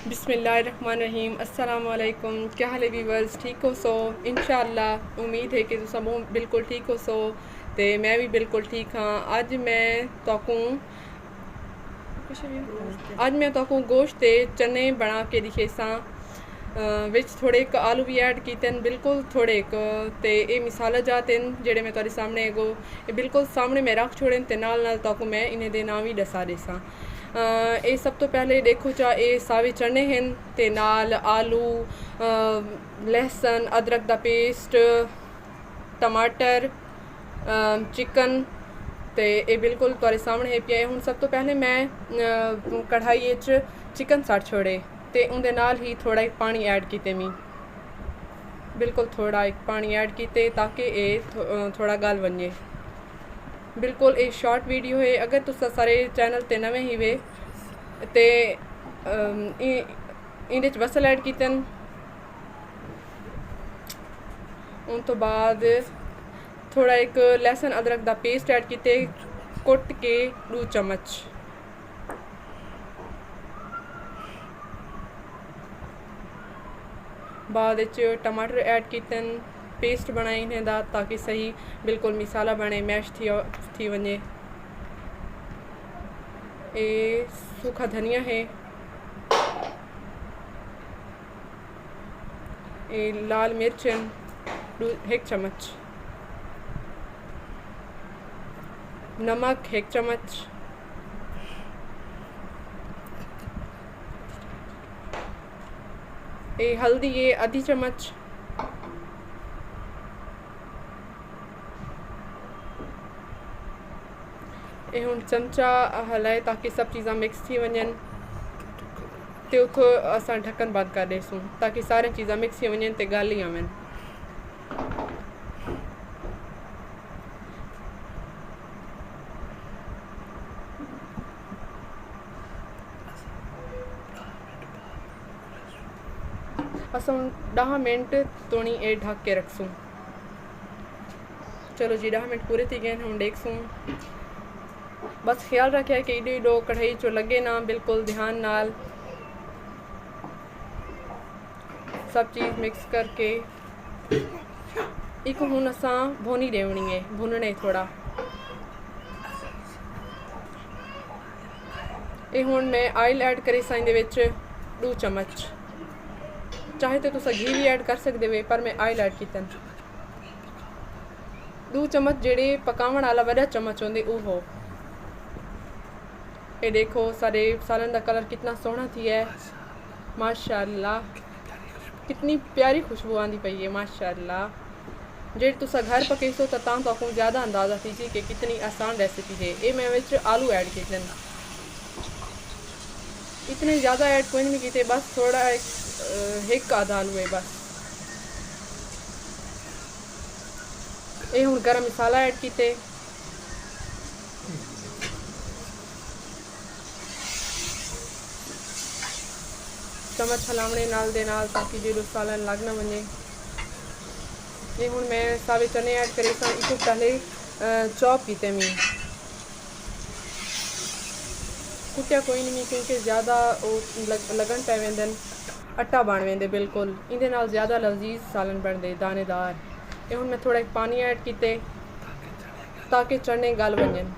बिस्मिल्लाहिर्रहमानिर्रहीम अस्सलाम वालेकुम। क्या हाल है व्यूवर्स, ठीक हो सो? इंशाअल्लाह उम्मीद है कि तुम बिल्कुल ठीक हो सो ते मैं भी बिल्कुल ठीक हाँ। अज मैं तोकू गोश्त ते चने बना के दिखे सां। विच थोड़े एक आलू भी ऐड कीते न, बिल्कुल थोड़े एक ते ये मिसाला जाते न जेड़े मैं तुहाडे सामने एगो ये बिल्कुल सामने मैं रख छोड़े ते नाल नाल तोकू मैं इन्हें दे नाम भी दसा देसां। ये सब तो पहले देखो चा ये सावे चने हैं ते नाल आलू, लहसुन, अदरक दा पेस्ट, टमाटर, चिकन ते ये बिल्कुल तुहाडे सामने है पिया। हुण सब तो पहले मैं कढ़ाई च चिकन सट छोड़े ते उंदे नाल ही थोड़ा एक पानी ऐड कीते मी, बिल्कुल थोड़ा एक पानी ऐड कीते ताकि ये थोड़ा गल वने। बिल्कुल एक शॉर्ट वीडियो है। अगर तुस सारे चैनल ते नवे ही वे ते इंदे च बसल ऐड कीते न। उन तो बाद थोड़ा एक लहसुन अदरक दा पेस्ट ऐड कीते कुट के 2 चम्मच। बाद टमाटर ऐड कीते न, पेस्ट बनाई इन्हें दा ताकि सही बिल्कुल मिसाला बने, मैश थी वने। ये सूखा धनिया है, ये लाल मिर्च 1 चम्मच, नमक 1 चम्मच, ये हल्दी ये आधी चम्मच, ये हुण चमचा हलाए ताकि सब चीज़ा मिक्स थी वजन ते उतो असां ढक्कन बंद कर देसूँ ताकि सारी चीज़ा मिक्स थी वजन ते गल ही आवन। असां 10 मिनट तोणी ये ढक के रखसूँ। चलो जी 10 मिनट पूरे थी गए, हम देखसूँ। बस ख्याल रखे कि इडो इडो कढ़ाई चो लगे ना, बिल्कुल ध्यान नाल सब चीज़ मिक्स करके एक हुण असां भुनी देवनी है, भुनना है थोड़ा। ये हुण मैं ऑयल ऐड करे सां इहदे विच 2 चम्मच। चाहे तो तुसा घी भी ऐड कर सकते वे पर मैं ऑयल ऐड कीता। 2 चम्मच जेड़े पकावन वाला वड्डा चम्मच होंदे वो हो। ये देखो सारे सालन दा कलर कितना सोहना थी है, माशाअल्लाह कितनी प्यारी खुशबू आंदी पई है माशाअल्लाह। जेड़ी तुसा घर पकेसो तो ताकू ज़्यादा अंदाज़ा थी कि कितनी आसान रेसिपी है। ये मैं विच आलू ऐड कीते, इतने ज़्यादा ऐड कोई नहीं कीते, बस थोड़ा एक आधा आलू है बस। ये हुण गरम मसाला ऐड कीते, चम्मच हलावने नाल दे नाल ताकि जो सालन लग ना वने। ये हुण मैं सावे चने ऐड करे सां, इको पहले चॉप कीते मी, कुटिया कोई नहीं क्योंकि ज़्यादा लगन पै वेंदन, आटा बन वेंदे बिल्कुल, इहदे नाल ज़्यादा लजीज सालन बनदे दानेदार। ये हुण मैं थोड़ा एक पानी ऐड कीते ताकि चने गल वजन।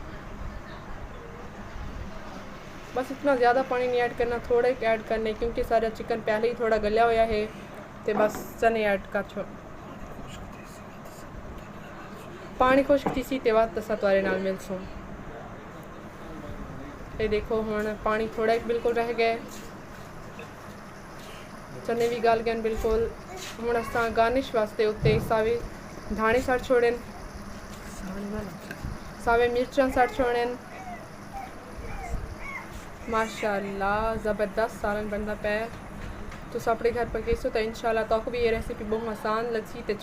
बस इतना ज़्यादा पानी नहीं ऐड करना, थोड़ा एक ऐड करने क्योंकि सारा चिकन पहले ही थोड़ा गलिया होया है तो बस चने ऐड कर छोड़। पानी खुश्क थी सी ते बाद तसा तुआरे नाल मिलसूँ। ये देखो हुण पानी थोड़ा एक बिल्कुल रह गए, चने भी गल गए बिल्कुल। हुण असां गार्निश वास्ते उत्ते सावे धाणे सट छोड़न, सावे मिर्चां सट छोड़न। माशाअल्लाह ज़बरदस्त सालन बनता पे। तुस अपने घर पकेसो तो इंशाल्लाह तक भी ये रेसिपी बहुत आसान लगसी ते